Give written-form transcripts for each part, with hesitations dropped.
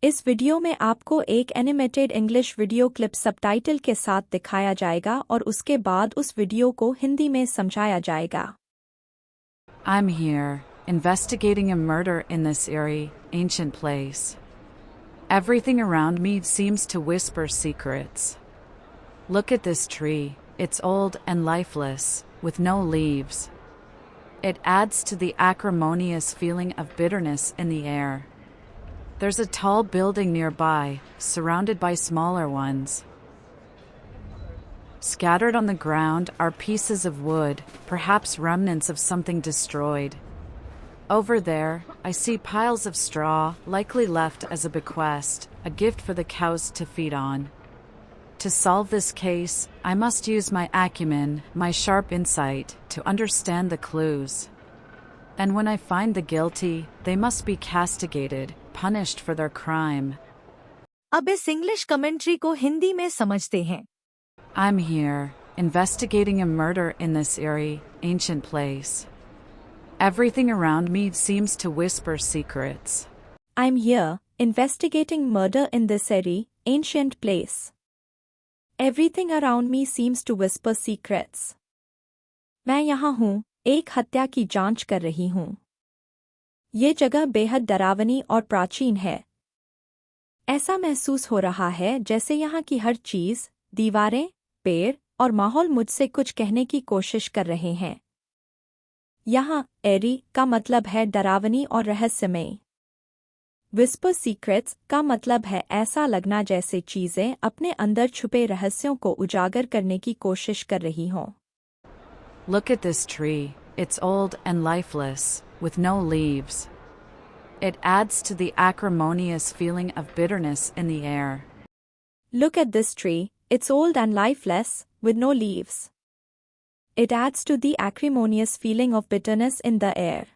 इस वीडियो में आपको एक animated English video clip subtitle के साथ दिखाया जाएगा और उसके बाद उस वीडियो को हिंदी में समझाया जाएगा। I'm here, investigating a murder in this eerie, ancient place. Everything around me seems to whisper secrets. Look at this tree, it's old and lifeless, with no leaves. It adds to the acrimonious feeling of bitterness in the air. There's a tall building nearby, surrounded by smaller ones. Scattered on the ground are pieces of wood, perhaps remnants of something destroyed. Over there, I see piles of straw, likely left as a bequest, a gift for the cows to feed on. To solve this case, I must use my acumen, my sharp insight, to understand the clues. And when I find the guilty, they must be castigated, punished for their crime. अब इस English commentary को हिंदी में समझते हैं। I'm here, investigating a murder in this eerie, ancient place. Everything around me seems to whisper secrets. I'm here, investigating murder in this eerie, ancient place. Everything around me seems to whisper secrets. मैं यहाँ हूँ, एक हत्या की जांच कर रही हूँ। ये जगह बेहद डरावनी और प्राचीन है। ऐसा महसूस हो रहा है जैसे यहाँ की हर चीज़, दीवारें, पेड़ और माहौल मुझसे कुछ कहने की कोशिश कर रहे हैं। यहाँ एरी का मतलब है डरावनी और रहस्यमयी। विस्पर सीक्रेट्स का मतलब है ऐसा लगना जैसे चीज़ें अपने अंदर छुपे रहस्यों को उजागर करने की कोशिश कर रही हों। Look at this tree, it's old and lifeless, with no leaves. It adds to the acrimonious feeling of bitterness in the air. Look at this tree, it's old and lifeless, with no leaves. It adds to the acrimonious feeling of bitterness in the air.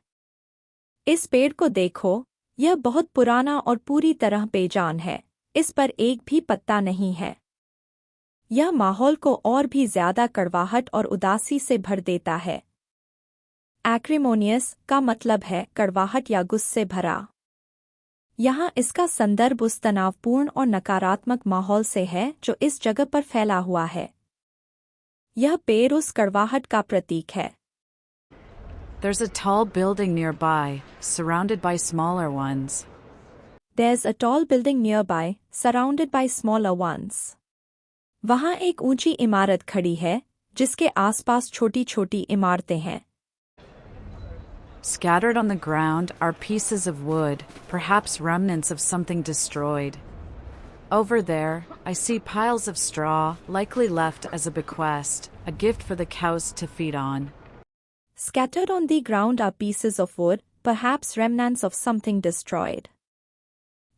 इस पेड़ को देखो, यह बहुत पुराना और पूरी तरह बेजान है, इस पर एक भी पत्ता नहीं है। यह माहौल को और भी ज्यादा कड़वाहट और उदासी से भर देता है। एक्रिमोनियस का मतलब है कड़वाहट या गुस्से भरा। यहाँ इसका संदर्भ उस तनावपूर्ण और नकारात्मक माहौल से है जो इस जगह पर फैला हुआ है। यह पेड़ उस कड़वाहट का प्रतीक है। There's a tall building nearby, surrounded by smaller ones. There's a tall building nearby, surrounded by smaller ones. वहाँ एक ऊंची इमारत खड़ी है, जिसके आसपास छोटी-छोटी इमारतें हैं। Scattered on the ground are pieces of wood, perhaps remnants of something destroyed. Over there, I see piles of straw, likely left as a bequest, a gift for the cows to feed on. Scattered on the ground are pieces of wood, perhaps remnants of something destroyed.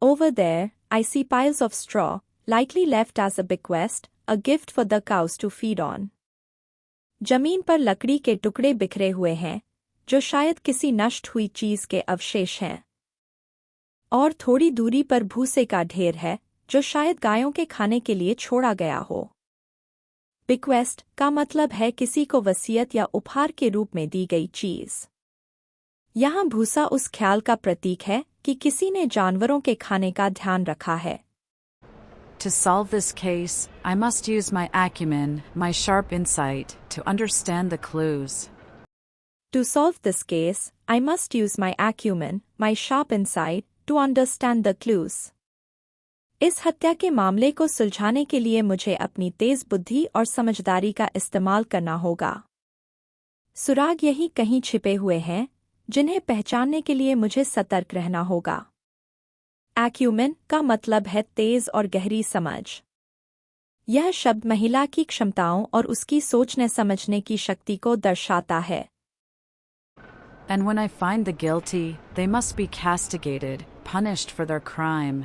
Over there, I see piles of straw, likely left as a bequest, a gift for the cows to feed on. जमीन पर लकड़ी के टुकड़े बिखरे हुए हैं, जो शायद किसी नष्ट हुई चीज के अवशेष हैं। और थोड़ी दूरी पर भूसे का ढेर है, जो शायद गायों के खाने के लिए छोड़ा गया हो। बिक्वेस्ट का मतलब है किसी को वसीयत या उपहार के रूप में दी गई चीज। यहाँ भूसा उस ख्याल का प्रतीक है कि किसी ने जानवरों के खाने का ध्यान रखा है। To solve this case, I must use my acumen, my sharp insight, to understand the clues. To solve this case, I must use my acumen, my sharp insight, to understand the clues. इस हत्या के मामले को सुलझाने के लिए मुझे अपनी तेज बुद्धि और समझदारी का इस्तेमाल करना होगा। सुराग यहीं कहीं छिपे हुए हैं, जिन्हें पहचानने के लिए मुझे सतर्क रहना होगा। एक्यूमेन का मतलब है तेज और गहरी समझ। यह शब्द महिला की क्षमताओं और उसकी सोचने समझने की शक्ति को दर्शाता है। And when I find the guilty, they must be castigated, punished for their crime.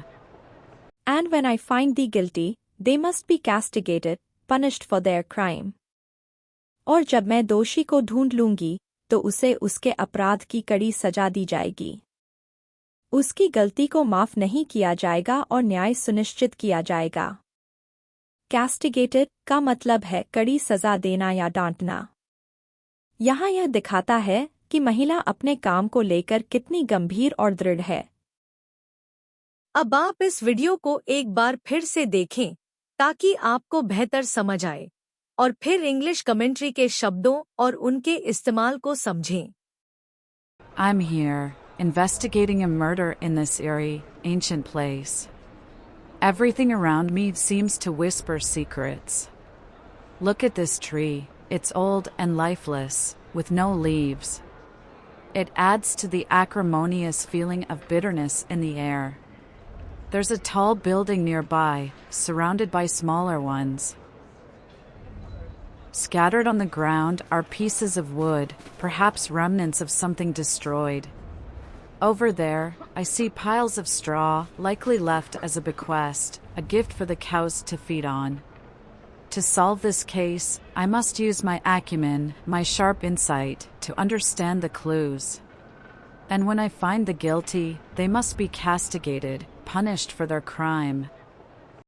And when I find the guilty, they must be castigated, punished for their crime. और जब मैं दोषी को ढूंढ लूंगी, तो उसे उसके अपराध की कड़ी सजा दी जाएगी। उसकी गलती को माफ नहीं किया जाएगा और न्याय सुनिश्चित किया जाएगा। कैस्टिगेटेड का मतलब है कड़ी सजा देना या डांटना। यहाँ यह दिखाता है कि महिला अपने काम को लेकर कितनी गंभीर और दृढ़ है। अब आप इस वीडियो को एक बार फिर से देखें ताकि आपको बेहतर समझ आए और फिर इंग्लिश कमेंट्री के शब्दों और उनके इस्तेमाल को समझें। I'm here, investigating a murder in this eerie, ancient place. Everything around me seems to whisper secrets. Look at this tree, it's old and lifeless, with no leaves. It adds to the acrimonious feeling of bitterness in the air. There's a tall building nearby, surrounded by smaller ones. Scattered on the ground are pieces of wood, perhaps remnants of something destroyed. Over there, I see piles of straw, likely left as a bequest, a gift for the cows to feed on. To solve this case, I must use my acumen, my sharp insight, to understand the clues. And when I find the guilty, they must be castigated, punished for their crime.